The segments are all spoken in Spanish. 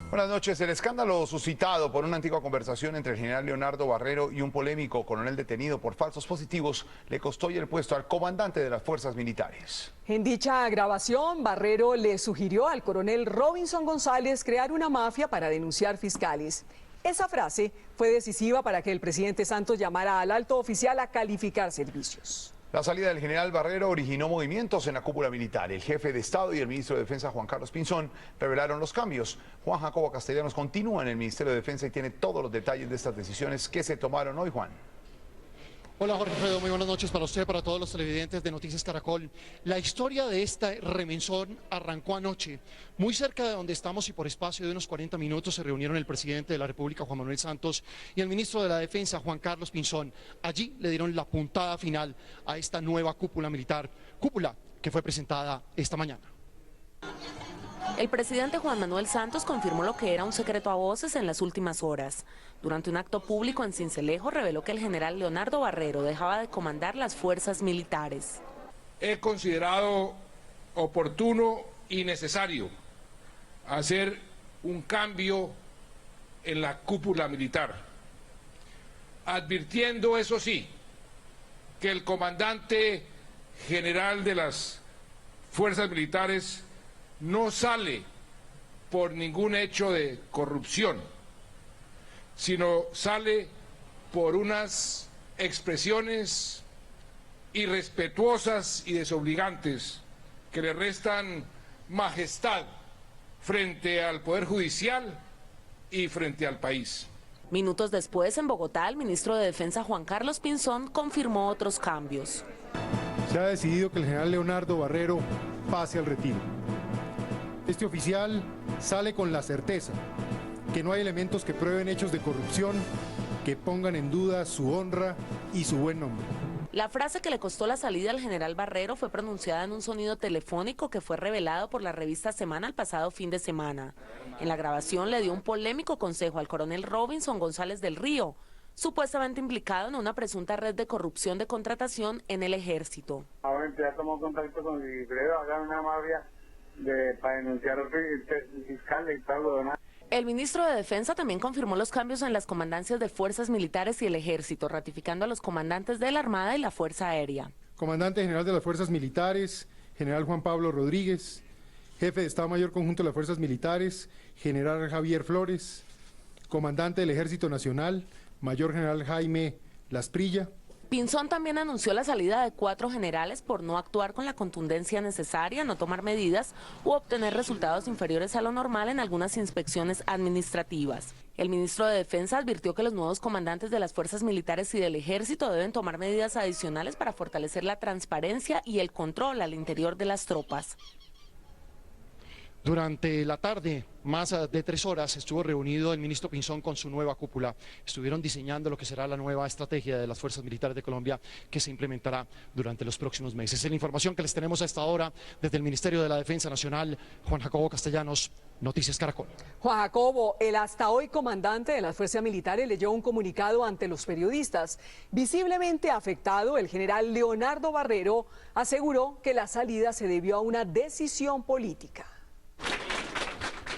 Buenas noches. El escándalo suscitado por una antigua conversación entre el general Leonardo Barrero y un polémico coronel detenido por falsos positivos le costó hoy el puesto al comandante de las fuerzas militares. En dicha grabación, Barrero le sugirió al coronel Robinson González crear una mafia para denunciar fiscales. Esa frase fue decisiva para que el presidente Santos llamara al alto oficial a calificar servicios. La salida del general Barrero originó movimientos en la cúpula militar. El jefe de Estado y el ministro de Defensa, Juan Carlos Pinzón, revelaron los cambios. Juan Jacobo Castellanos continúa en el Ministerio de Defensa y tiene todos los detalles de estas decisiones que se tomaron hoy, Juan. Hola Jorge Alfredo, muy buenas noches para usted, para todos los televidentes de Noticias Caracol. La historia de esta remesón arrancó anoche. Muy cerca de donde estamos y por espacio de unos 40 minutos se reunieron el presidente de la República, Juan Manuel Santos, y el ministro de la Defensa, Juan Carlos Pinzón. Allí le dieron la puntada final a esta nueva cúpula militar, cúpula que fue presentada esta mañana. El presidente Juan Manuel Santos confirmó lo que era un secreto a voces en las últimas horas. Durante un acto público en Sincelejo reveló que el general Leonardo Barrero dejaba de comandar las fuerzas militares. He considerado oportuno y necesario hacer un cambio en la cúpula militar, advirtiendo, eso sí, que el comandante general de las fuerzas militares no sale por ningún hecho de corrupción, sino sale por unas expresiones irrespetuosas y desobligantes que le restan majestad frente al Poder Judicial y frente al país. Minutos después, en Bogotá, el ministro de Defensa Juan Carlos Pinzón confirmó otros cambios. Se ha decidido que el general Leonardo Barrero pase al retiro. Este oficial sale con la certeza que no hay elementos que prueben hechos de corrupción que pongan en duda su honra y su buen nombre. La frase que le costó la salida al general Barrero fue pronunciada en un sonido telefónico que fue revelado por la revista Semana el pasado fin de semana. En la grabación le dio un polémico consejo al coronel Robinson González del Río, supuestamente implicado en una presunta red de corrupción de contratación en el ejército. Ahora ya tomó contacto con el secretario, hagan una mafia para denunciar al fiscal y tal, lo demás. El ministro de Defensa también confirmó los cambios en las comandancias de fuerzas militares y el ejército, ratificando a los comandantes de la Armada y la Fuerza Aérea. Comandante general de las fuerzas militares, general Juan Pablo Rodríguez. Jefe de Estado Mayor Conjunto de las Fuerzas Militares, general Javier Flores. Comandante del Ejército Nacional, mayor general Jaime Lasprilla. Pinzón también anunció la salida de 4 generales por no actuar con la contundencia necesaria, no tomar medidas u obtener resultados inferiores a lo normal en algunas inspecciones administrativas. El ministro de Defensa advirtió que los nuevos comandantes de las fuerzas militares y del ejército deben tomar medidas adicionales para fortalecer la transparencia y el control al interior de las tropas. Durante la tarde, más de 3 horas, estuvo reunido el ministro Pinzón con su nueva cúpula. Estuvieron diseñando lo que será la nueva estrategia de las Fuerzas Militares de Colombia que se implementará durante los próximos meses. Es la información que les tenemos a esta hora desde el Ministerio de la Defensa Nacional. Juan Jacobo Castellanos, Noticias Caracol. Juan Jacobo, el hasta hoy comandante de las fuerzas militares leyó un comunicado ante los periodistas. Visiblemente afectado, el general Leonardo Barrero aseguró que la salida se debió a una decisión política.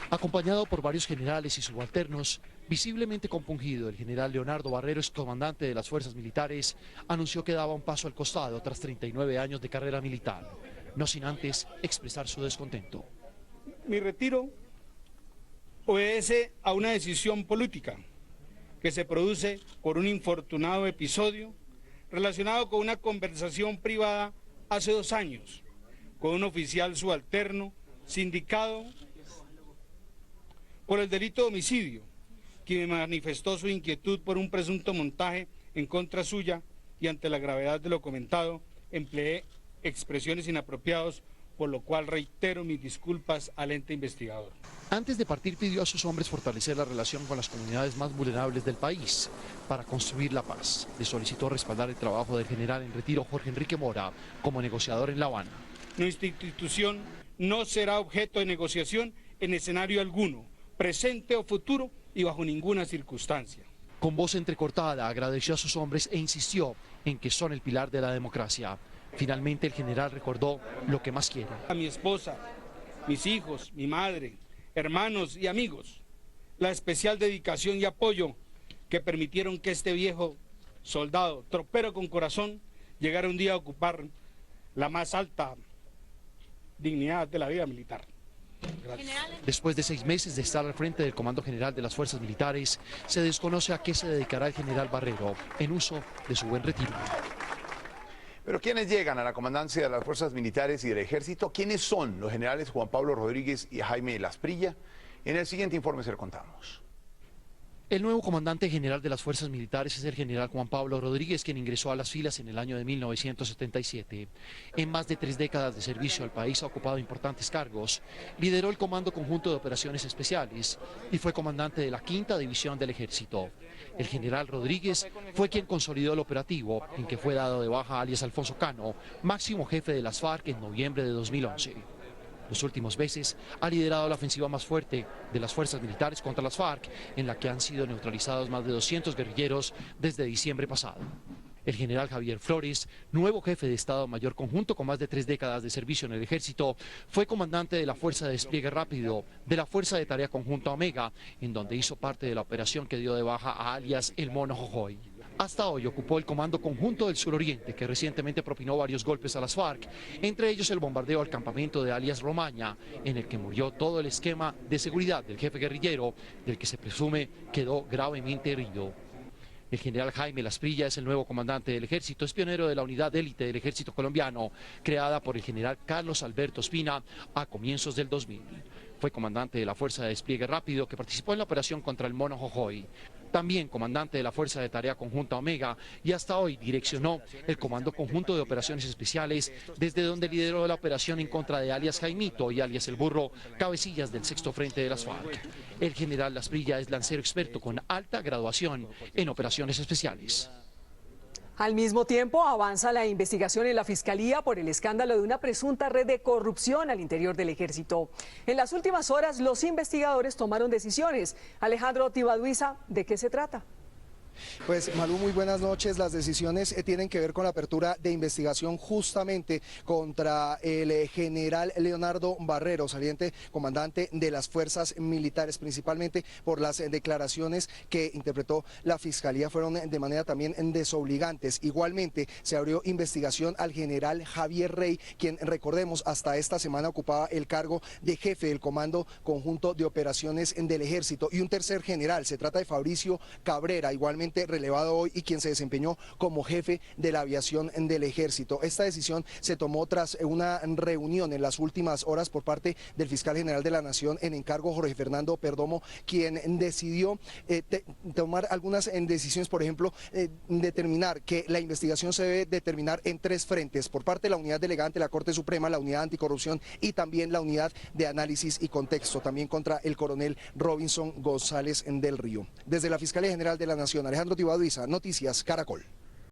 Acompañado por varios generales y subalternos, visiblemente compungido, el general Leonardo Barrero, excomandante de las fuerzas militares, anunció que daba un paso al costado tras 39 años de carrera militar, no sin antes expresar su descontento. Mi retiro obedece a una decisión política que se produce por un infortunado episodio relacionado con una conversación privada hace 2 años con un oficial subalterno sindicado por el delito de homicidio, quien manifestó su inquietud por un presunto montaje en contra suya y ante la gravedad de lo comentado, empleé expresiones inapropiadas, por lo cual reitero mis disculpas al ente investigador. Antes de partir pidió a sus hombres fortalecer la relación con las comunidades más vulnerables del país para construir la paz. Le solicitó respaldar el trabajo del general en retiro Jorge Enrique Mora como negociador en La Habana. Nuestra institución no será objeto de negociación en escenario alguno, presente o futuro y bajo ninguna circunstancia. Con voz entrecortada agradeció a sus hombres e insistió en que son el pilar de la democracia. Finalmente el general recordó lo que más quiere. A mi esposa, mis hijos, mi madre, hermanos y amigos, la especial dedicación y apoyo que permitieron que este viejo soldado, tropero con corazón, llegara un día a ocupar la más alta dignidad de la vida militar. Gracias. Después de 6 meses de estar al frente del Comando General de las Fuerzas Militares, se desconoce a qué se dedicará el general Barrero en uso de su buen retiro. Pero ¿quiénes llegan a la comandancia de las fuerzas militares y del ejército? ¿Quiénes son los generales Juan Pablo Rodríguez y Jaime Lasprilla? En el siguiente informe se lo contamos. El nuevo comandante general de las fuerzas militares es el general Juan Pablo Rodríguez, quien ingresó a las filas en el año de 1977. En más de 3 décadas de servicio al país ha ocupado importantes cargos, lideró el Comando Conjunto de Operaciones Especiales y fue comandante de la 5ª División del Ejército. El general Rodríguez fue quien consolidó el operativo en que fue dado de baja alias Alfonso Cano, máximo jefe de las FARC en noviembre de 2011. Los últimos meses ha liderado la ofensiva más fuerte de las fuerzas militares contra las FARC, en la que han sido neutralizados más de 200 guerrilleros desde diciembre pasado. El general Javier Flores, nuevo jefe de Estado Mayor Conjunto con más de 3 décadas de servicio en el Ejército, fue comandante de la Fuerza de Despliegue Rápido, de la Fuerza de Tarea Conjunta Omega, en donde hizo parte de la operación que dio de baja a alias El Mono Jojoy. Hasta hoy ocupó el Comando Conjunto del Suroriente, que recientemente propinó varios golpes a las FARC, entre ellos el bombardeo al campamento de alias Romaña, en el que murió todo el esquema de seguridad del jefe guerrillero, del que se presume quedó gravemente herido. El general Jaime Lasprilla es el nuevo comandante del Ejército, es pionero de la unidad élite del Ejército colombiano, creada por el general Carlos Alberto Espina a comienzos del 2000. Fue comandante de la Fuerza de Despliegue Rápido, que participó en la operación contra el Mono Jojoy. También comandante de la Fuerza de Tarea Conjunta Omega, y hasta hoy direccionó el Comando Conjunto de Operaciones Especiales, desde donde lideró la operación en contra de alias Jaimito y alias El Burro, cabecillas del 6º Frente de las FARC. El general Lasprilla es lancero experto con alta graduación en operaciones especiales. Al mismo tiempo, avanza la investigación en la Fiscalía por el escándalo de una presunta red de corrupción al interior del Ejército. En las últimas horas, los investigadores tomaron decisiones. Alejandro Tibaduiza, ¿de qué se trata? Pues Malú, muy buenas noches. Las decisiones tienen que ver con la apertura de investigación justamente contra el general Leonardo Barrero, saliente comandante de las fuerzas militares, principalmente por las declaraciones que interpretó la Fiscalía, fueron de manera también desobligantes. Igualmente se abrió investigación al general Javier Rey, quien, recordemos, hasta esta semana ocupaba el cargo de jefe del Comando Conjunto de Operaciones del Ejército, y un tercer general, se trata de Fabricio Cabrera, igualmente relevado hoy y quien se desempeñó como jefe de la aviación del Ejército. Esta decisión se tomó tras una reunión en las últimas horas por parte del fiscal general de la Nación en encargo, Jorge Fernando Perdomo, quien decidió tomar algunas decisiones, por ejemplo, determinar que la investigación se debe determinar en 3 frentes, por parte de la unidad delegada ante la Corte Suprema, la unidad anticorrupción y también la unidad de análisis y contexto, también contra el coronel Robinson González del Río. Desde la Fiscalía General de la Nación, Alejandro Tibaduiza, Noticias Caracol.